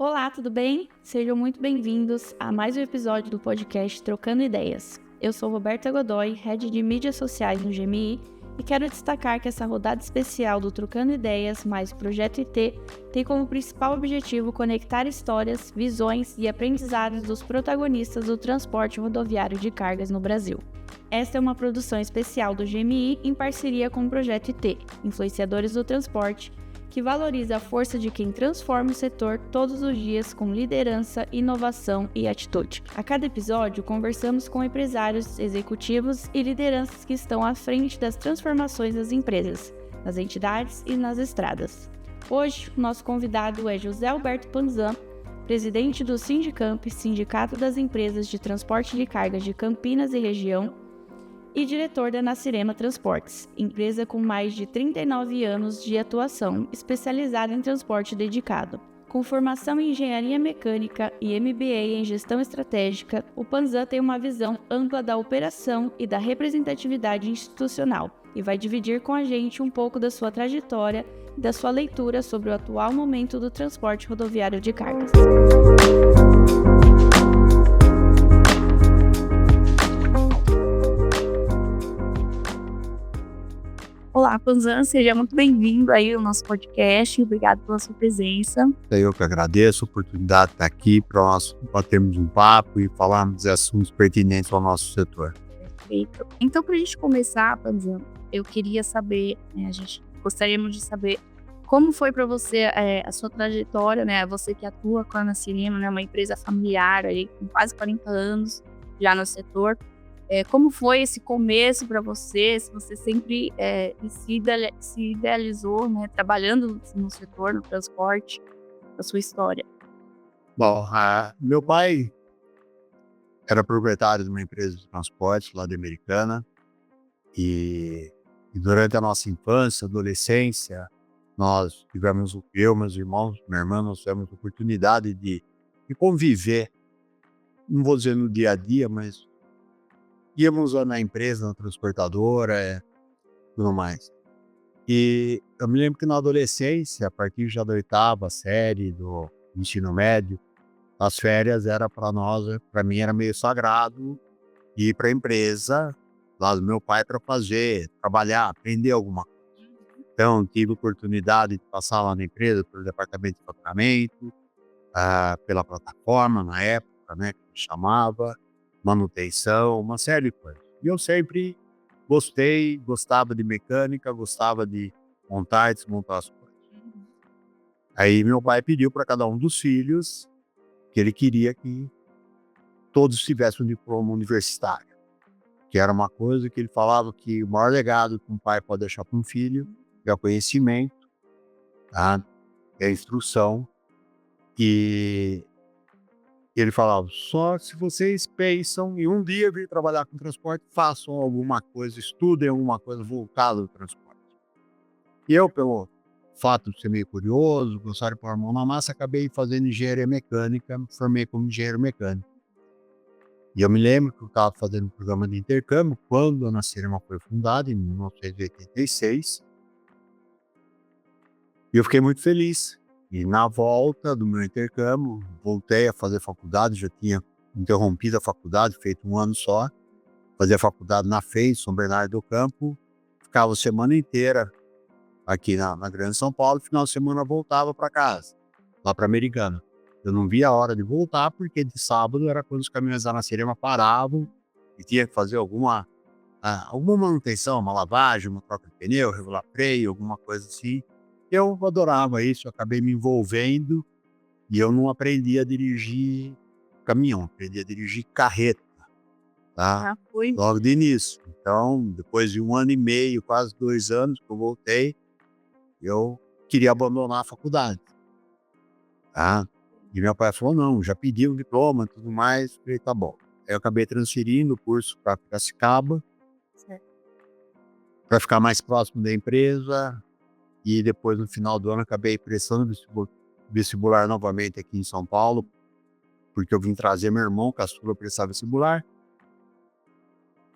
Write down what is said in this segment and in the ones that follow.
Olá, tudo bem? Sejam muito bem-vindos a mais um episódio do podcast Trocando Ideias. Eu sou Roberta Godoy, Head de Mídias Sociais no GMI, e quero destacar que essa rodada especial do Trocando Ideias mais Projeto IT tem como principal objetivo conectar histórias, visões e aprendizados dos protagonistas do transporte rodoviário de cargas no Brasil. Esta é uma produção especial do GMI em parceria com o Projeto IT, Influenciadores do Transporte, que valoriza a força de quem transforma o setor todos os dias com liderança, inovação e atitude. A cada episódio, conversamos com empresários, executivos e lideranças que estão à frente das transformações das empresas, nas entidades e nas estradas. Hoje, o nosso convidado é José Alberto Panzan, presidente do Sindicamp, Sindicato das Empresas de Transporte de Cargas de Campinas e Região, e diretor da Nascirema Transportes, empresa com mais de 39 anos de atuação, especializada em transporte dedicado. Com formação em engenharia mecânica e MBA em gestão estratégica, o Panzan tem uma visão ampla da operação e da representatividade institucional e vai dividir com a gente um pouco da sua trajetória e da sua leitura sobre o atual momento do transporte rodoviário de cargas. Olá, Panzan, seja muito bem-vindo aí ao nosso podcast. Obrigado pela sua presença. Eu que agradeço a oportunidade de estar aqui para nós batermos um papo e falarmos de assuntos pertinentes ao nosso setor. Perfeito. Então, para a gente começar, Panzan, eu queria saber, gostaríamos de saber como foi para você a sua trajetória, né? Você que atua com a Nascirema, né? Uma empresa familiar aí, com quase 40 anos já no setor. Como foi esse começo para você? Se você sempre se idealizou, né, trabalhando no setor, no transporte, a sua história? Bom, meu pai era proprietário de uma empresa de transporte lá de Americana e durante a nossa infância, adolescência, nós tivemos, eu, meus irmãos, minha irmã, nós tivemos a oportunidade de conviver, não vou dizer no dia a dia, mas íamos lá na empresa, na transportadora, tudo mais. E eu me lembro que na adolescência, a partir já da 8ª série do ensino médio, as férias era para nós, para mim era meio sagrado ir para a empresa lá do meu pai para trabalhar, aprender alguma coisa. Então, tive oportunidade de passar lá na empresa, pelo departamento de faturamento, pela plataforma na época, né, que me chamava, manutenção, uma série de coisas. E eu sempre gostava de mecânica, gostava de montar e desmontar as coisas. Aí meu pai pediu para cada um dos filhos que ele queria que todos tivessem um diploma universitário, que era uma coisa que ele falava que o maior legado que um pai pode deixar para um filho é o conhecimento, tá? É a instrução. E ele falava, só se vocês pensam em um dia vir trabalhar com transporte, façam alguma coisa, estudem alguma coisa voltada ao transporte. E eu, pelo fato de ser meio curioso, gostar de pôr a mão na massa, acabei fazendo engenharia mecânica, me formei como engenheiro mecânico. E eu me lembro que eu estava fazendo um programa de intercâmbio quando a Nascirema foi fundada, em 1986. E eu fiquei muito feliz. E na volta do meu intercâmbio, voltei a fazer faculdade, já tinha interrompido a faculdade, feito um ano só. Fazia faculdade na FEI, São Bernardo do Campo. Ficava a semana inteira aqui na Grande São Paulo, final de semana voltava para casa, lá para Americana. Eu não via a hora de voltar, porque de sábado era quando os caminhões da Nascirema paravam e tinha que fazer alguma manutenção, uma lavagem, uma troca de pneu, regular freio, alguma coisa assim. Eu adorava isso, eu acabei me envolvendo e eu não aprendi a dirigir caminhão, aprendi a dirigir carreta, tá? Logo de início. Então, depois de 1 ano e meio, quase 2 anos que eu voltei, eu queria abandonar a faculdade, tá? E meu pai falou, não, já pedi um diploma e tudo mais. Eu falei, tá bom. Aí eu acabei transferindo o curso para Piracicaba, para ficar mais próximo da empresa. E depois, no final do ano, acabei prestando vestibular novamente aqui em São Paulo, porque eu vim trazer meu irmão, caçula, prestar vestibular.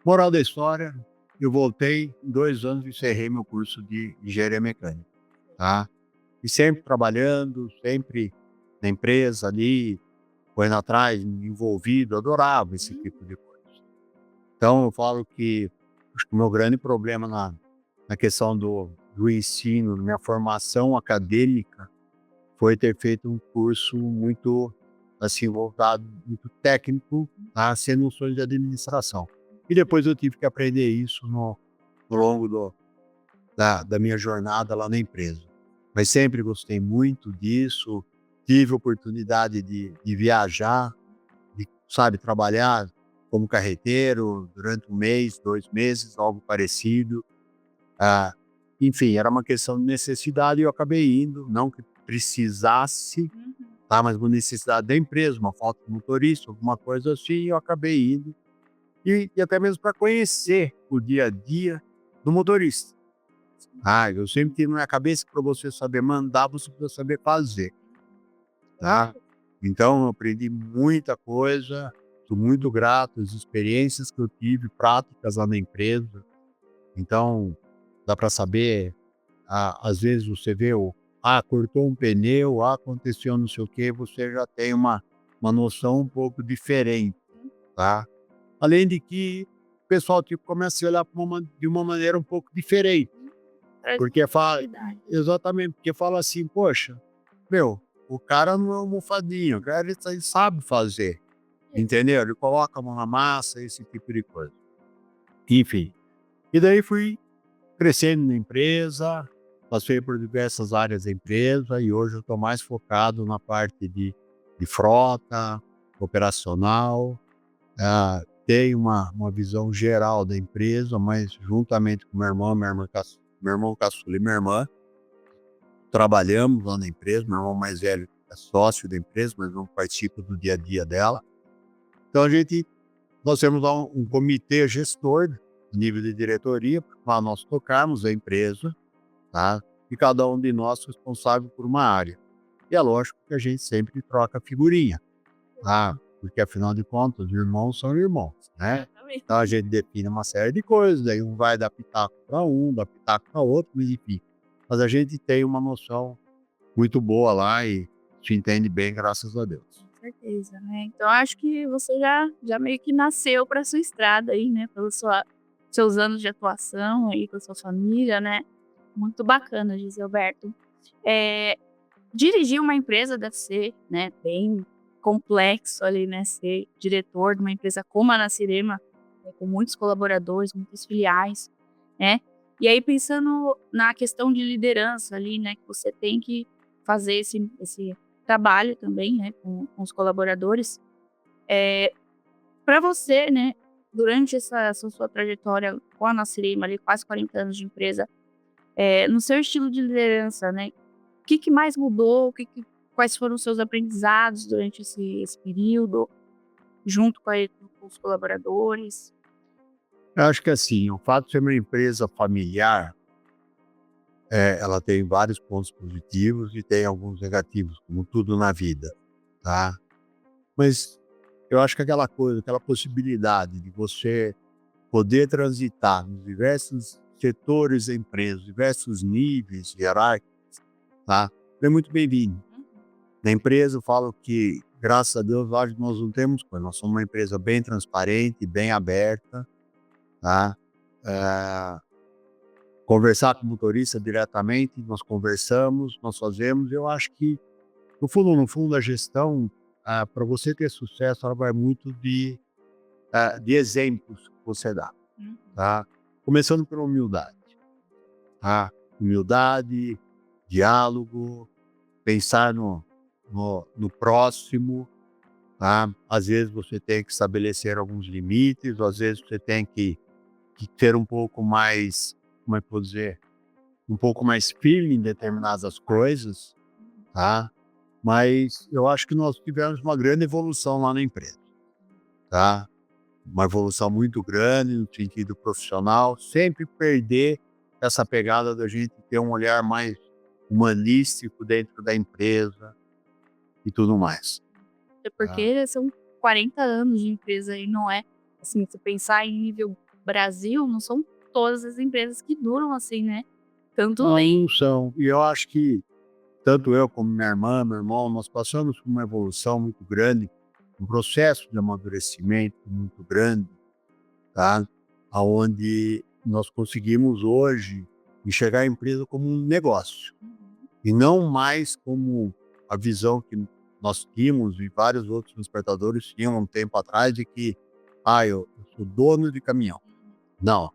Moral da história, eu voltei, em 2 anos encerrei meu curso de engenharia mecânica, tá? E sempre trabalhando, sempre na empresa ali, correndo atrás, envolvido, adorava esse tipo de coisa. Então eu falo que acho que o meu grande problema na questão do ensino, minha formação acadêmica, foi ter feito um curso muito, assim, voltado, muito técnico, tá, sem noções de administração. E depois eu tive que aprender isso no longo da minha jornada lá na empresa. Mas sempre gostei muito disso, tive oportunidade de viajar, de, sabe, trabalhar como carreteiro durante 1 mês, 2 meses, algo parecido. Ah, enfim, era uma questão de necessidade e eu acabei indo, não que precisasse, tá, mas uma necessidade da empresa, uma falta de motorista, alguma coisa assim, e eu acabei indo. E até mesmo para conhecer o dia a dia do motorista. Eu sempre tive na minha cabeça que para você saber mandar, você precisa saber fazer, tá? Então eu aprendi muita coisa, estou muito grato às experiências que eu tive, práticas lá na empresa. Então, dá para saber, às vezes você vê cortou um pneu, aconteceu não sei o quê, você já tem uma noção um pouco diferente, tá? Além de que o pessoal tipo, começa a olhar de uma maneira um pouco diferente. Porque fala, exatamente, porque fala assim, poxa, meu, o cara não é um almofadinho, o cara ele sabe fazer, entendeu? Ele coloca a mão na massa, esse tipo de coisa. Enfim, e daí fui crescendo na empresa, passei por diversas áreas da empresa e hoje eu estou mais focado na parte de frota, operacional, tenho uma visão geral da empresa, mas juntamente com meu irmão caçula e minha irmã, trabalhamos lá na empresa. Meu irmão mais velho é sócio da empresa, mas não participa do dia a dia dela. Então nós temos lá um comitê gestor, nível de diretoria, para nós tocarmos a empresa, tá? E cada um de nós responsável por uma área. E é lógico que a gente sempre troca figurinha, tá? Porque afinal de contas, irmãos são irmãos, né? Então a gente define uma série de coisas, daí um vai dar pitaco para um, dá pitaco para outro, mas enfim. Mas a gente tem uma noção muito boa lá e se entende bem, graças a Deus. Com certeza, né? Então acho que você já meio que nasceu para sua estrada aí, né? Pelos seus anos de atuação aí com a sua família, né? Muito bacana, Giselberto. Dirigir uma empresa deve ser, né, bem complexo ali, né? Ser diretor de uma empresa como a Nascirema, né, com muitos colaboradores, muitas filiais, né? E aí pensando na questão de liderança ali, né? Que você tem que fazer esse trabalho também, né? Com os colaboradores. Para você, né? Durante essa sua trajetória com a Nascirema, ali quase 40 anos de empresa, no seu estilo de liderança, né? O que mais mudou? Quais foram os seus aprendizados durante esse período, junto com os colaboradores? Eu acho que assim, o fato de ser uma empresa familiar, ela tem vários pontos positivos e tem alguns negativos, como tudo na vida, tá? Mas eu acho que aquela coisa, aquela possibilidade de você poder transitar nos diversos setores da empresa, diversos níveis hierárquicos, tá? É muito bem-vindo. Na empresa eu falo que, graças a Deus, hoje nós não temos coisa, nós somos uma empresa bem transparente, bem aberta, tá? Conversar com o motorista diretamente, nós conversamos, nós fazemos. Eu acho que, no fundo, a gestão, para você ter sucesso, ela vai muito de exemplos que você dá, tá? Começando pela humildade, tá? Humildade, diálogo, pensar no próximo, tá? Às vezes você tem que estabelecer alguns limites, às vezes você tem que ter um pouco mais, como é que eu vou dizer, um pouco mais firme em determinadas coisas, tá? Mas eu acho que nós tivemos uma grande evolução lá na empresa, tá? Uma evolução muito grande no sentido profissional, sempre perder essa pegada da gente ter um olhar mais humanístico dentro da empresa e tudo mais. É porque são 40 anos de empresa e não é, assim, se pensar em nível Brasil, não são todas as empresas que duram assim, né? Tanto Não são. E eu acho que tanto eu como minha irmã, meu irmão, nós passamos por uma evolução muito grande, um processo de amadurecimento muito grande, tá? Aonde nós conseguimos hoje enxergar a empresa como um negócio e não mais como a visão que nós tínhamos e vários outros transportadores tinham um tempo atrás de que, eu sou dono de caminhão. Não,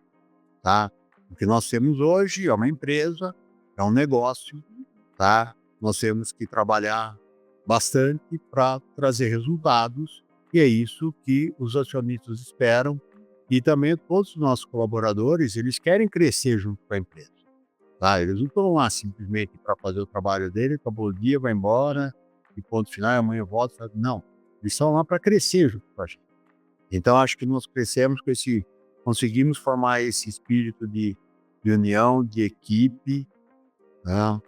tá? O que nós temos hoje é uma empresa, é um negócio, tá? Nós temos que trabalhar bastante para trazer resultados e é isso que os acionistas esperam e também todos os nossos colaboradores, eles querem crescer junto com a empresa, tá? Eles não estão lá simplesmente para fazer o trabalho dele, acabou o dia, vai embora e ponto final, amanhã volta, sabe? Não, eles estão lá para crescer junto com a gente. Então acho que nós crescemos conseguimos formar esse espírito de união, de equipe, né?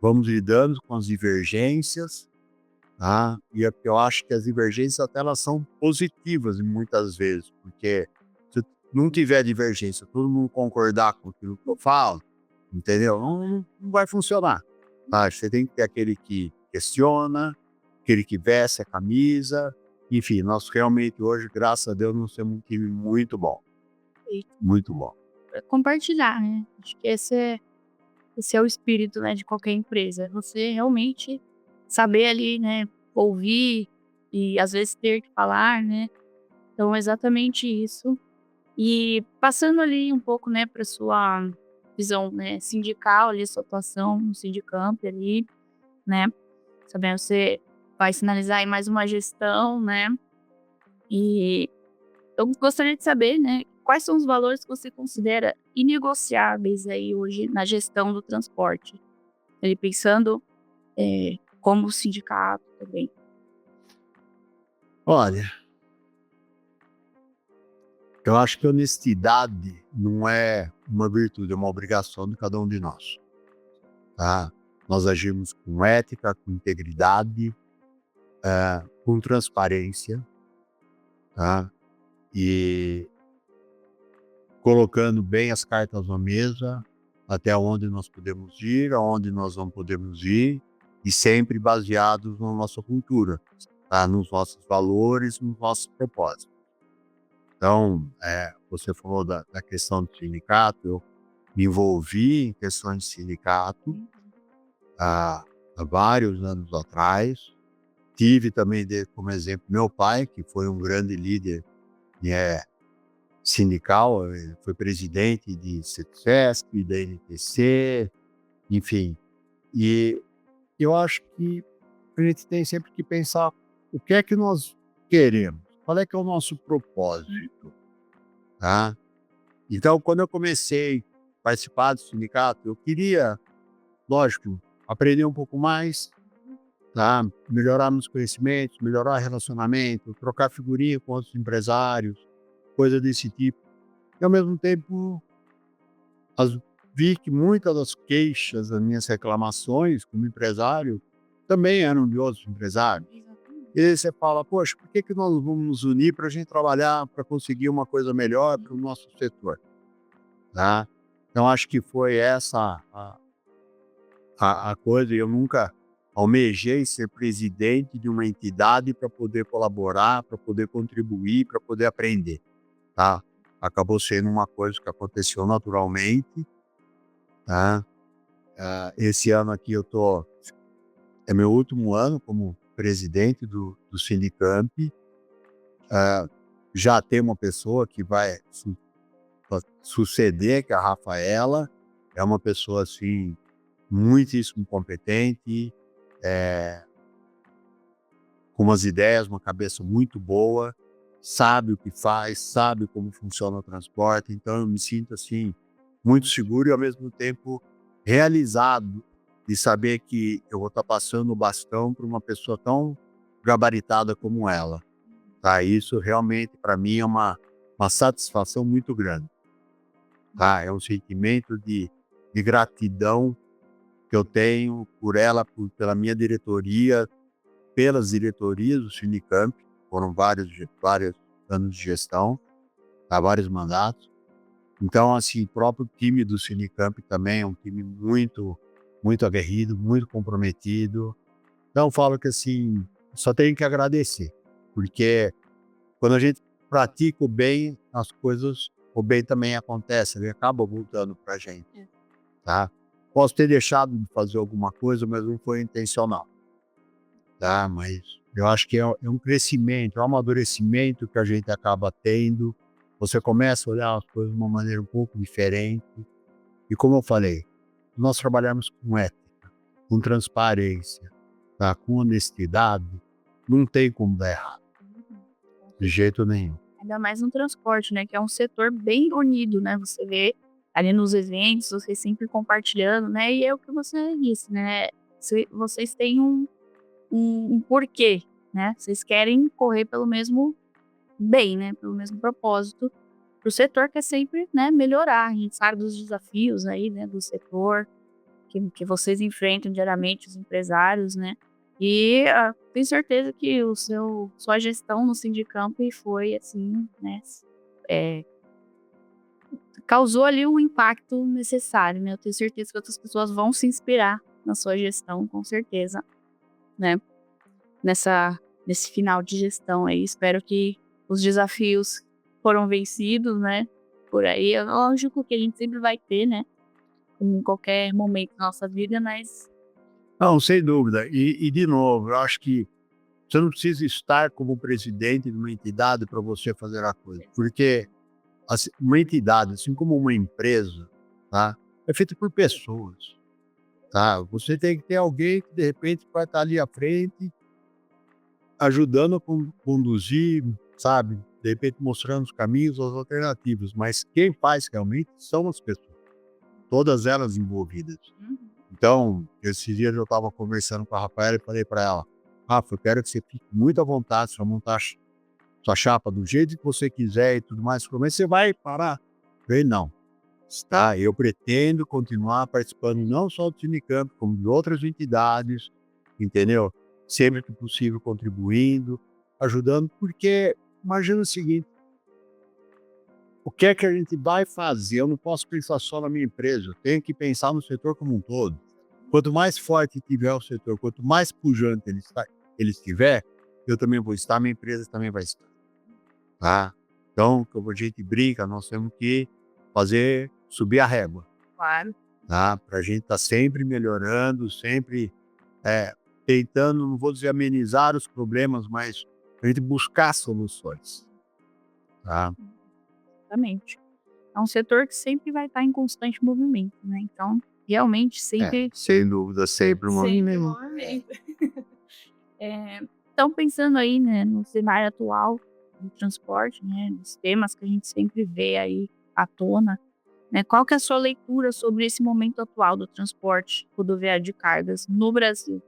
Vamos lidando com as divergências, tá? E eu acho que as divergências até elas são positivas muitas vezes, porque se não tiver divergência, todo mundo concordar com aquilo que eu falo, entendeu? Não vai funcionar, tá? Você tem que ter aquele que questiona, aquele que veste a camisa, enfim, nós realmente hoje, graças a Deus, nós temos um time muito bom, muito bom. Compartilhar, né? Acho que esse é o espírito, né, de qualquer empresa. Você realmente saber ali, né, ouvir e às vezes ter que falar, né? Então, exatamente isso. E passando ali um pouco, né, para sua visão, né, sindical, ali, sua atuação no Sindicamp ali, né? Sabendo que você vai sinalizar aí mais uma gestão, né? E eu gostaria de saber, né, quais são os valores que você considera inegociáveis aí hoje na gestão do transporte? Ele pensando como sindicato também. Olha, eu acho que honestidade não é uma virtude, é uma obrigação de cada um de nós, tá? Nós agimos com ética, com integridade, com transparência, tá? E colocando bem as cartas na mesa, até onde nós podemos ir, aonde nós não podemos ir, e sempre baseados na nossa cultura, tá? Nos nossos valores, nos nossos propósitos. Então, você falou da questão do sindicato, eu me envolvi em questões de sindicato há vários anos atrás. Tive também como exemplo meu pai, que foi um grande líder sindical, ele foi presidente de CETESP, da NTC, enfim. E eu acho que a gente tem sempre que pensar o que é que nós queremos, qual é que é o nosso propósito, tá? Então, quando eu comecei a participar do sindicato, eu queria, lógico, aprender um pouco mais, tá? Melhorar meus conhecimentos, melhorar relacionamento, trocar figurinha com outros empresários, coisa desse tipo. E, ao mesmo tempo, vi que muitas das queixas, das minhas reclamações como empresário, também eram de outros empresários. E aí você fala, poxa, por que nós vamos nos unir para a gente trabalhar, para conseguir uma coisa melhor para o nosso setor? Tá? Então, acho que foi essa a coisa. Eu nunca almejei ser presidente de uma entidade para poder colaborar, para poder contribuir, para poder aprender. Tá? Acabou sendo uma coisa que aconteceu naturalmente. Tá? Esse ano aqui é meu último ano como presidente do Sindicamp. Já tem uma pessoa que vai suceder, que é a Rafaela. É uma pessoa assim muitíssimo competente, com umas ideias, uma cabeça muito boa, sabe o que faz, sabe como funciona o transporte. Então eu me sinto assim muito seguro e ao mesmo tempo realizado de saber que eu vou estar passando o bastão para uma pessoa tão gabaritada como ela. Tá? Isso realmente para mim é uma satisfação muito grande. Tá? É um sentimento de gratidão que eu tenho por ela, pela minha diretoria, pelas diretorias do Sindicamp. Foram vários anos de gestão, tá? Vários mandatos. Então, assim, o próprio time do Sindicamp também é um time muito muito aguerrido, muito comprometido. Então, falo que assim, só tenho que agradecer, porque quando a gente pratica o bem, as coisas, o bem também acontece, ele acaba voltando pra gente, tá? Posso ter deixado de fazer alguma coisa, mas não foi intencional, tá? Mas eu acho que é um crescimento, é um amadurecimento que a gente acaba tendo. Você começa a olhar as coisas de uma maneira um pouco diferente. E como eu falei, nós trabalhamos com ética, com transparência, tá? Com honestidade, não tem como dar errado, de jeito nenhum. Ainda mais no transporte, né, que é um setor bem unido, né, você vê ali nos eventos, vocês sempre compartilhando, né, e é o que você disse, né, vocês têm um porquê, né, vocês querem correr pelo mesmo bem, né, pelo mesmo propósito, pro setor que é sempre, né, melhorar. A gente sabe dos desafios aí, né, do setor, que vocês enfrentam diariamente, os empresários, né, e, tenho certeza que sua gestão no Sindicamp foi assim, né, eh, causou ali o impacto necessário, né, eu tenho certeza que outras pessoas vão se inspirar na sua gestão, com certeza, né, nesse final de gestão aí. Espero que os desafios foram vencidos, né, por aí. É lógico que a gente sempre vai ter, né, em qualquer momento da nossa vida, mas Não, sem dúvida. E de novo, eu acho que você não precisa estar como presidente de uma entidade para você fazer a coisa, porque uma entidade, assim como uma empresa, tá, é feita por pessoas, tá? Você tem que ter alguém que de repente vai estar ali à frente, ajudando a conduzir, sabe? De repente mostrando os caminhos, as alternativas, mas quem faz realmente são as pessoas, todas elas envolvidas. Então, esses dias eu estava conversando com a Rafaela e falei para ela: Rafa, eu quero que você fique muito à vontade para montar sua chapa do jeito que você quiser e tudo mais. Mas você vai parar? Eu falei, não. Tá, eu pretendo continuar participando não só do Sindicato, como de outras entidades, entendeu? Sempre que possível contribuindo, ajudando, porque imagina o seguinte: o que é que a gente vai fazer? Eu não posso pensar só na minha empresa, eu tenho que pensar no setor como um todo. Quanto mais forte tiver o setor, quanto mais pujante ele estiver, eu também vou estar, minha empresa também vai estar, tá? Então, como a gente brinca, nós temos que fazer subir a régua, claro. tá? Para a gente estar sempre melhorando, sempre tentando, não vou dizer amenizar os problemas, mas a gente buscar soluções, tá? Exatamente. É um setor que sempre vai estar em constante movimento, né, então, realmente sempre Sem dúvida, sempre um sempre em movimento. movimento. Então pensando aí, né, no cenário atual do transporte, né, dos temas que a gente sempre vê aí à tona, né, qual que é a sua leitura sobre esse momento atual do transporte rodoviário de cargas no Brasil?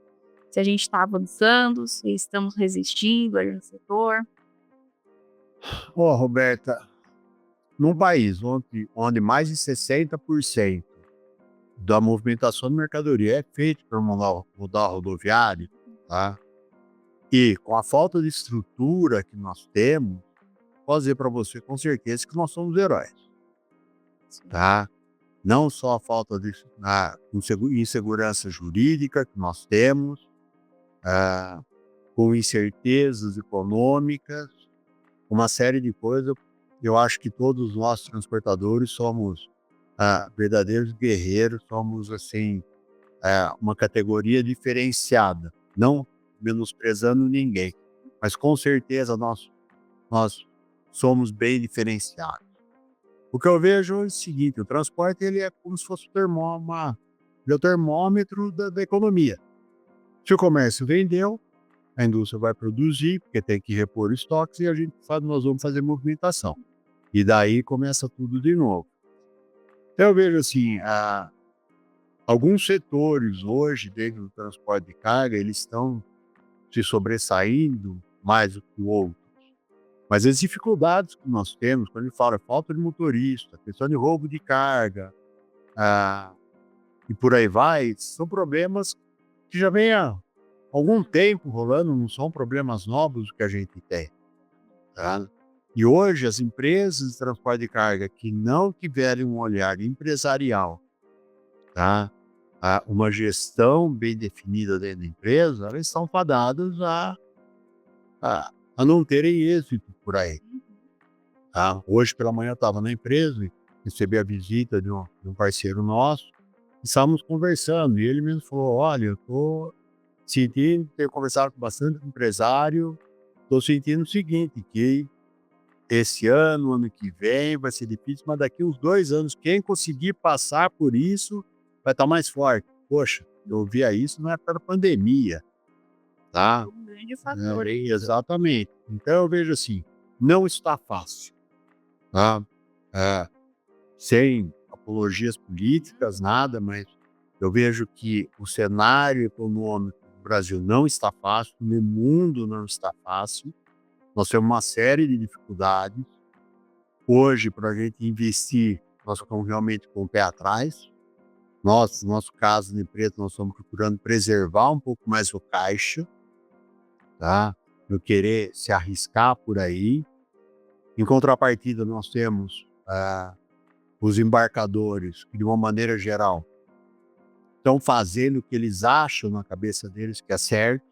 Se a gente está avançando, se estamos resistindo aí no setor? Ó, Roberta, num país onde mais de 60% da movimentação de mercadoria é feita por modal rodoviário, tá? E com a falta de estrutura que nós temos, posso dizer para você com certeza que nós somos heróis, tá? Não só a falta de insegurança jurídica que nós temos, ah, com incertezas econômicas, uma série de coisas. Eu acho que todos nós transportadores somos verdadeiros guerreiros, somos assim uma categoria diferenciada, não menosprezando ninguém, mas com certeza nós somos bem diferenciados. O que eu vejo é o seguinte: o transporte ele é como se fosse ele é o termômetro da economia. Se o comércio vendeu, a indústria vai produzir, porque tem que repor estoques e nós vamos fazer movimentação. E daí começa tudo de novo. Então eu vejo assim, alguns setores hoje dentro do transporte de carga, eles estão se sobressaindo mais do que outros. Mas as dificuldades que nós temos, quando ele fala falta de motorista, questão de roubo de carga, e por aí vai, são problemas que já vem há algum tempo rolando, não são problemas novos que a gente tem, tá? E hoje as empresas de transporte de carga que não tiverem um olhar empresarial, tá? uma gestão bem definida dentro da empresa, elas estão fadadas a não terem êxito por aí. Tá? Hoje pela manhã eu estava na empresa e recebi a visita de um parceiro nosso, e estávamos conversando, e ele mesmo falou: olha, eu estou sentindo, tenho conversado com bastante empresário, estou sentindo o seguinte, que esse ano que vem vai ser difícil, mas daqui uns 2 anos, quem conseguir passar por isso vai estar mais forte. Poxa, eu ouvia isso na época da pandemia, tá? Um grande fator. Exatamente. Então eu vejo assim, não está fácil, tá? É, sem apologias políticas, nada, mas eu vejo que o cenário econômico do Brasil não está fácil, no mundo não está fácil. Nós temos uma série de dificuldades. Hoje, para a gente investir, nós estamos realmente com o pé atrás. Nós, no nosso caso, na empresa, nós estamos procurando preservar um pouco mais o caixa, tá? Não querer se arriscar por aí. Em contrapartida, nós temos os embarcadores, que de uma maneira geral estão fazendo o que eles acham na cabeça deles que é certo,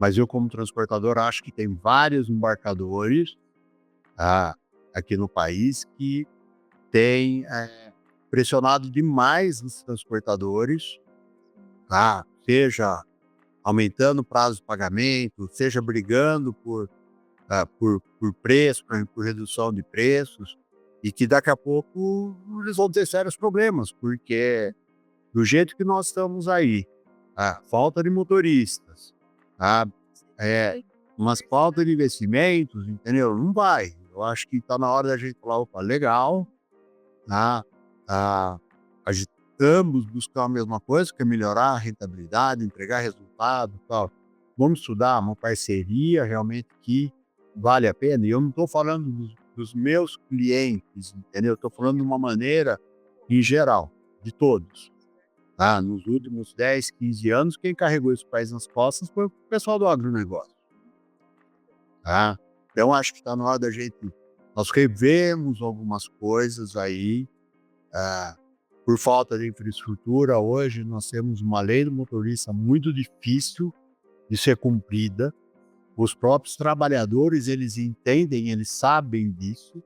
mas eu, como transportador, acho que tem vários embarcadores aqui no país que têm pressionado demais os transportadores, tá? Seja aumentando o prazo de pagamento, seja brigando por preço, por redução de preços, e que daqui a pouco eles vão ter sérios problemas, porque do jeito que nós estamos aí, falta de motoristas, umas falta de investimentos, entendeu? Não vai. Eu acho que está na hora da gente falar: opa, legal, tá? A gente ambos buscar a mesma coisa, que é melhorar a rentabilidade, entregar resultado e tal. Vamos estudar uma parceria realmente que vale a pena. E eu não estou falando dos meus clientes, entendeu? Estou falando de uma maneira em geral, de todos. Nos últimos 10, 15 anos, quem carregou esse país nas costas foi o pessoal do agronegócio. Então, acho que está na hora da gente... Nós revemos algumas coisas aí. Por falta de infraestrutura, hoje nós temos uma lei do motorista muito difícil de ser cumprida. Os próprios trabalhadores, eles entendem, eles sabem disso.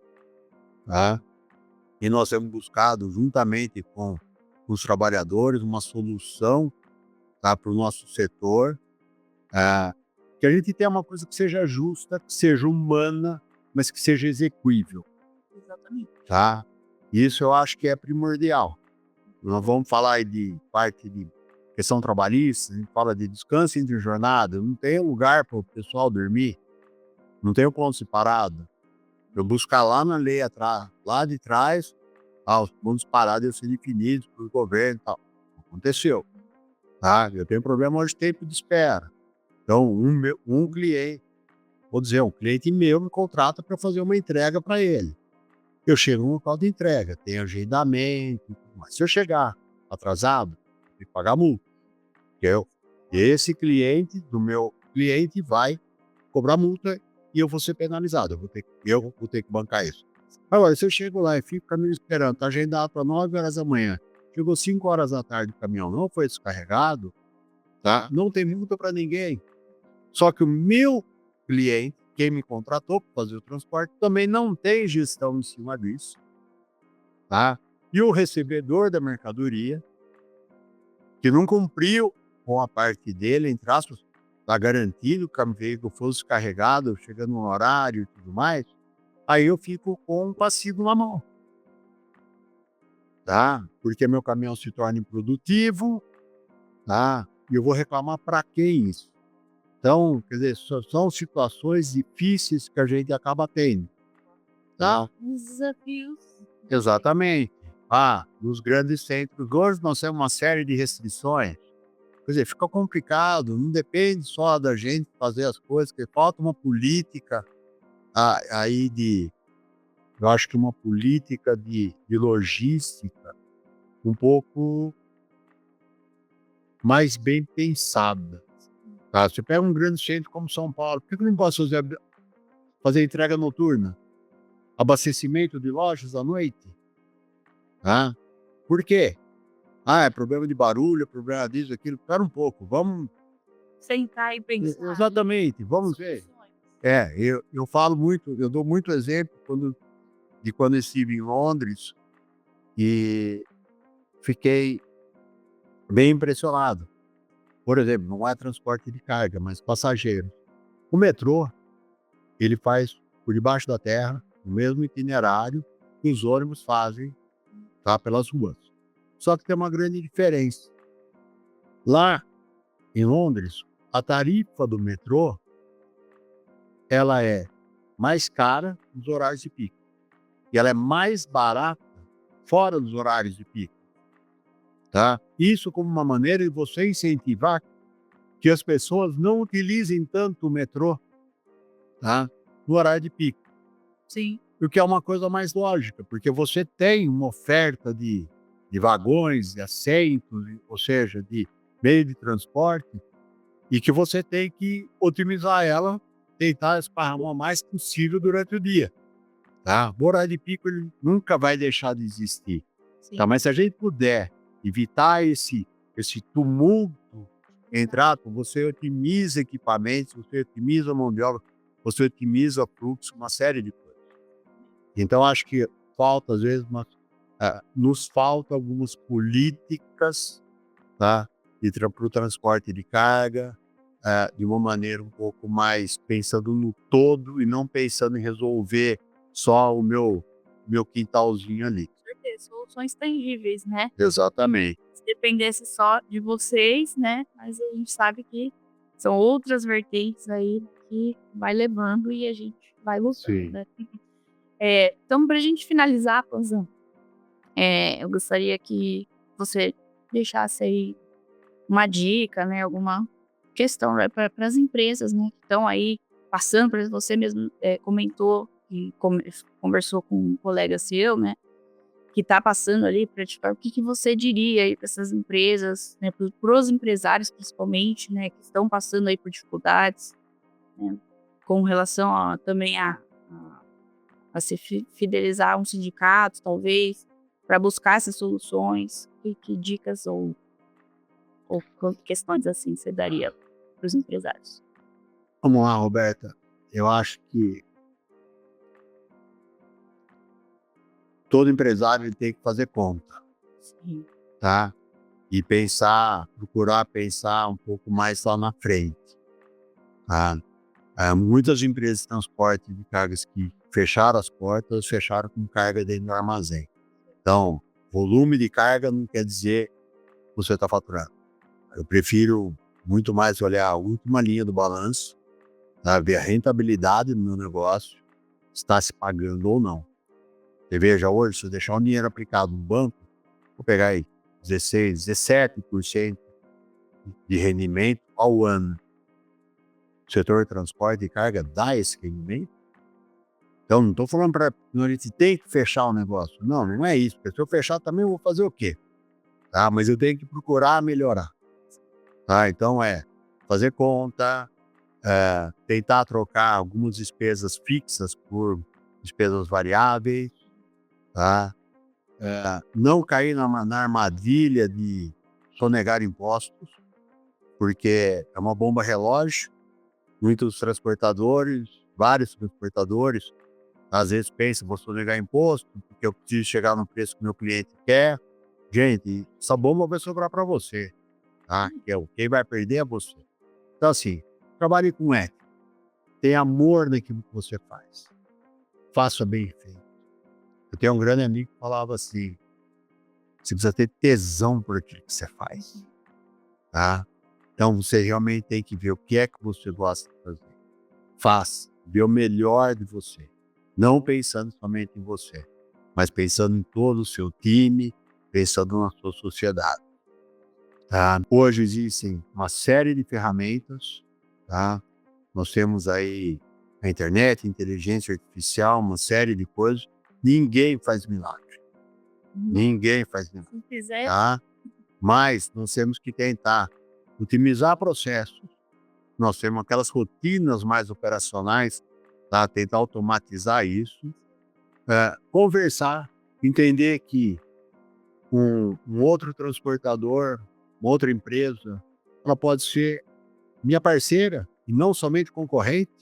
E nós temos buscado, juntamente com os trabalhadores, uma solução para o nosso setor, que a gente tenha uma coisa que seja justa, que seja humana, mas que seja execuível. Exatamente. Isso eu acho que é primordial. Nós vamos falar aí de parte de questão trabalhista, a gente fala de descanso entre jornada, não tem lugar para o pessoal dormir, não tem ponto separado. Eu buscar lá na lei atrás, lá de trás, os pontos parados iam ser definidos pelo governo e tal. Aconteceu. Eu tenho problema hoje de tempo de espera. Então, um cliente, vou dizer, um cliente meu me contrata para fazer uma entrega para ele. Eu chego no local de entrega, tem agendamento, mas se eu chegar atrasado, tem que pagar multa. Esse cliente do meu cliente vai cobrar multa e eu vou ser penalizado. Eu vou ter que bancar isso. Agora, se eu chego lá e fico o caminho esperando, está agendado para 9 horas da manhã, chegou 5 horas da tarde, o caminhão não foi descarregado, não tem multa para ninguém. Só que o meu cliente, quem me contratou para fazer o transporte, também não tem gestão em cima disso. E o recebedor da mercadoria, que não cumpriu com a parte dele, entre aspas, está garantido que o veículo fosse carregado, chegando no horário e tudo mais, aí eu fico com um passivo na mão. Porque meu caminhão se torna improdutivo, e eu vou reclamar para quem isso? Então, quer dizer, são situações difíceis que a gente acaba tendo. Desafios. Exatamente. Nos grandes centros, hoje nós temos uma série de restrições. Quer dizer, fica complicado, não depende só da gente fazer as coisas, porque falta uma política eu acho que uma política de logística um pouco mais bem pensada. Você pega um grande centro como São Paulo, por que eu não posso fazer entrega noturna? Abastecimento de lojas à noite? Por quê? É problema de barulho, é problema disso, aquilo. Espera um pouco, vamos. Sentar e pensar. Exatamente, vamos ver. Soluções. Eu falo muito, eu dou muito exemplo quando eu estive em Londres e fiquei bem impressionado. Por exemplo, não é transporte de carga, mas passageiro. O metrô, ele faz por debaixo da terra, o mesmo itinerário que os ônibus fazem, tá, pelas ruas. Só que tem uma grande diferença. Lá em Londres, a tarifa do metrô, ela é mais cara nos horários de pico. E ela é mais barata fora dos horários de pico, tá? Isso como uma maneira de você incentivar que as pessoas não utilizem tanto o metrô, tá, no horário de pico. Sim. O que é uma coisa mais lógica, porque você tem uma oferta de vagões, de assentos, ou seja, de meio de transporte, e que você tem que otimizar ela, tentar esparramar o mais possível durante o dia, tá? O horário de pico ele nunca vai deixar de existir, Sim. tá? Mas se a gente puder evitar esse tumulto entre você otimiza equipamentos, você otimiza a mão de obra, você otimiza fluxo, uma série de coisas. Então acho que falta às vezes nos falta algumas políticas, tá, para o transporte de carga, de uma maneira um pouco mais pensando no todo e não pensando em resolver só o meu quintalzinho ali. Com certeza, soluções tangíveis, né? Exatamente. Se dependesse só de vocês, né? Mas a gente sabe que são outras vertentes aí que vai levando e a gente vai lutando, Sim. né? Então, para a gente finalizar, Panzão, eu gostaria que você deixasse aí uma dica, né? Alguma questão, né, para as empresas, né? Que estão aí passando, por exemplo, você mesmo comentou e conversou com um colega seu, né? Que está passando ali para o que você diria aí para essas empresas, né, para os empresários principalmente, né, que estão passando aí por dificuldades, né, com relação também a se fidelizar a um sindicato, talvez, para buscar essas soluções, que dicas ou questões assim você daria para os empresários? Vamos lá, Roberta. Eu acho que todo empresário ele tem que fazer conta, Sim. tá? E procurar pensar um pouco mais lá na frente, tá? Muitas empresas de transporte de cargas que fecharam as portas, fecharam com carga dentro do armazém. Então, volume de carga não quer dizer que você está faturando. Eu prefiro muito mais olhar a última linha do balanço, tá? Ver a rentabilidade do meu negócio, está se pagando ou não. Você veja hoje, se eu deixar um dinheiro aplicado no banco, vou pegar aí 16, 17% de rendimento ao ano. O setor de transporte e carga dá esse rendimento? Então, não estou falando para a gente tem que fechar o negócio. Não, não é isso. Porque se eu fechar também, eu vou fazer o quê? Tá? Mas eu tenho que procurar melhorar. Tá? Então, fazer conta, tentar trocar algumas despesas fixas por despesas variáveis, tá? Não cair na armadilha de sonegar impostos, porque é uma bomba relógio. Muitos transportadores, vários transportadores, às vezes pensam, vou sonegar imposto, porque eu preciso chegar no preço que o meu cliente quer. Gente, essa bomba vai sobrar para você, tá? Quem vai perder é você. Então, assim, trabalhe com ética. Tenha amor naquilo que você faz. Faça bem feito. Eu tenho um grande amigo que falava assim, você precisa ter tesão por aquilo que você faz, tá? Então, você realmente tem que ver o que é que você gosta de fazer. Faça, dê o melhor de você. Não pensando somente em você, mas pensando em todo o seu time, pensando na sua sociedade. Tá? Hoje existem uma série de ferramentas, tá? Nós temos aí a internet, a inteligência artificial, uma série de coisas. Ninguém faz milagre. Ninguém faz milagre. Se quiser, Tá? Mas nós temos que tentar otimizar processos. Nós temos aquelas rotinas mais operacionais, tá? Tentar automatizar isso. Conversar, entender que um outro transportador, uma outra empresa, ela pode ser minha parceira e não somente concorrente,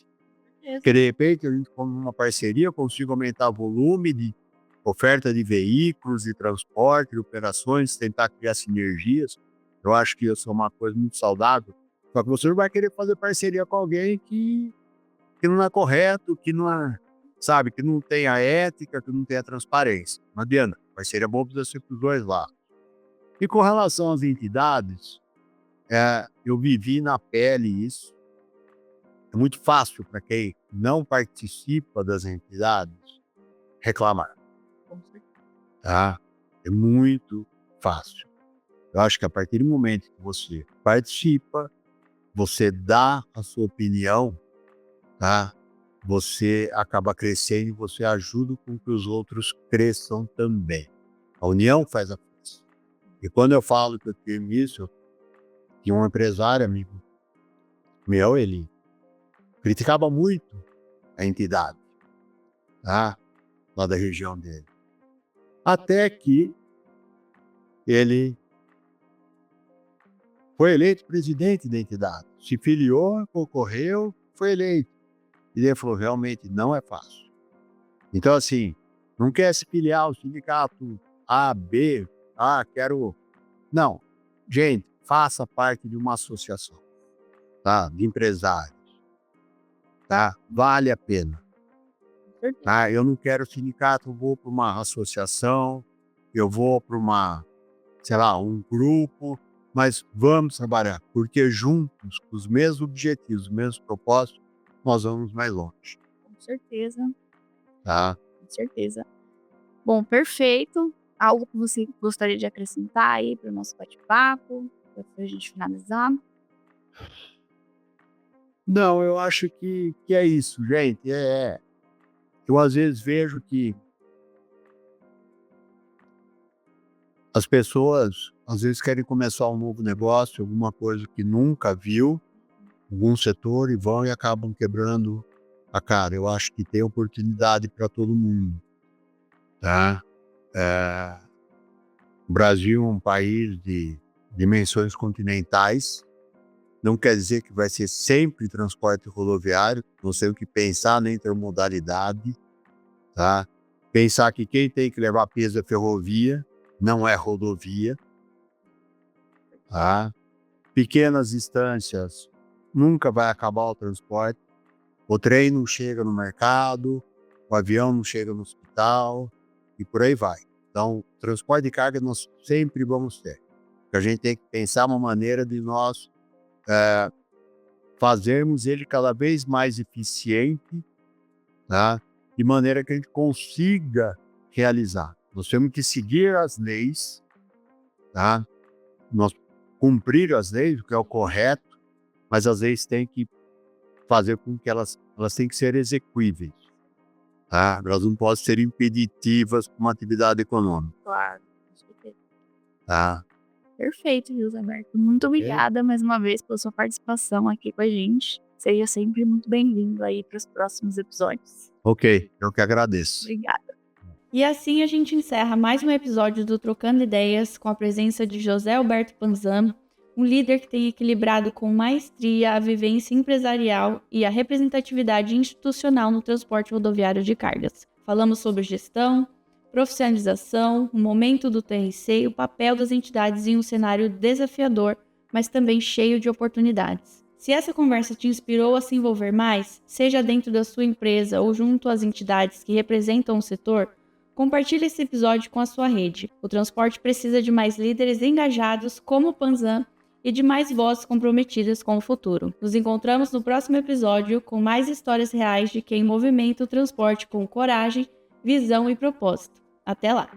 porque de repente a gente com uma parceria consiga aumentar o volume de oferta de veículos, de transporte, de operações, tentar criar sinergias. Eu acho que isso é uma coisa muito saudável. Só que você não vai querer fazer parceria com alguém que não é correto, que não é, sabe, que não tem a ética, que não tem a transparência. Não adianta. Parceria é bom para ser para os dois lados. E com relação às entidades, eu vivi na pele isso. É muito fácil para quem não participa das entidades reclamar. Tá? É muito fácil. Eu acho que a partir do momento que você participa, você dá a sua opinião, tá? Você acaba crescendo e você ajuda com que os outros cresçam também. A união faz a força. E quando eu falo que eu tenho isso, eu tinha um empresário amigo meu, ele criticava muito a entidade, tá? Lá da região dele. Até que ele foi eleito presidente da entidade. Se filiou, concorreu, foi eleito. E ele falou, realmente não é fácil. Então, assim, não quer se filiar ao sindicato A, B, quero... Não. Gente, faça parte de uma associação, tá? De empresários, tá? Vale a pena. Tá? Eu não quero sindicato, eu vou para uma associação, eu vou para uma, sei lá, um grupo, mas vamos trabalhar, porque juntos, com os mesmos objetivos, os mesmos propósitos, nós vamos mais longe. Com certeza. Tá? Com certeza. Bom, perfeito. Algo que você gostaria de acrescentar aí para o nosso bate-papo, para a gente finalizar? Não, eu acho que é isso, gente. Eu às vezes vejo que as pessoas às vezes querem começar um novo negócio, alguma coisa que nunca viu, algum setor, e vão e acabam quebrando a cara. Eu acho que tem oportunidade para todo mundo. Tá? O Brasil é um país de dimensões continentais. Não quer dizer que vai ser sempre transporte rodoviário. Nós temos que pensar na intermodalidade. Tá? Pensar que quem tem que levar peso é ferrovia, não é rodovia. Tá? Pequenas distâncias, nunca vai acabar o transporte. O trem não chega no mercado, o avião não chega no hospital e por aí vai. Então, transporte de carga nós sempre vamos ter. A gente tem que pensar uma maneira de nós fazermos ele cada vez mais eficiente, tá? De maneira que a gente consiga realizar. Nós temos que seguir as leis, tá? Nós cumprir as leis, o que é o correto, mas as leis têm que fazer com que elas têm que ser execuíveis. Tá? Elas não podem ser impeditivas para uma atividade econômica. Claro. Tá? Perfeito, Gilberto. Muito obrigada mais uma vez pela sua participação aqui com a gente. Seja sempre muito bem-vindo aí para os próximos episódios. Ok, eu que agradeço. Obrigada. E assim a gente encerra mais um episódio do Trocando Ideias com a presença de José Alberto Panzan, um líder que tem equilibrado com maestria a vivência empresarial e a representatividade institucional no transporte rodoviário de cargas. Falamos sobre gestão, profissionalização, o momento do TRC e o papel das entidades em um cenário desafiador, mas também cheio de oportunidades. Se essa conversa te inspirou a se envolver mais, seja dentro da sua empresa ou junto às entidades que representam o setor, compartilhe esse episódio com a sua rede. O transporte precisa de mais líderes engajados como o Panzan e de mais vozes comprometidas com o futuro. Nos encontramos no próximo episódio com mais histórias reais de quem movimenta o transporte com coragem, visão e propósito. Até lá!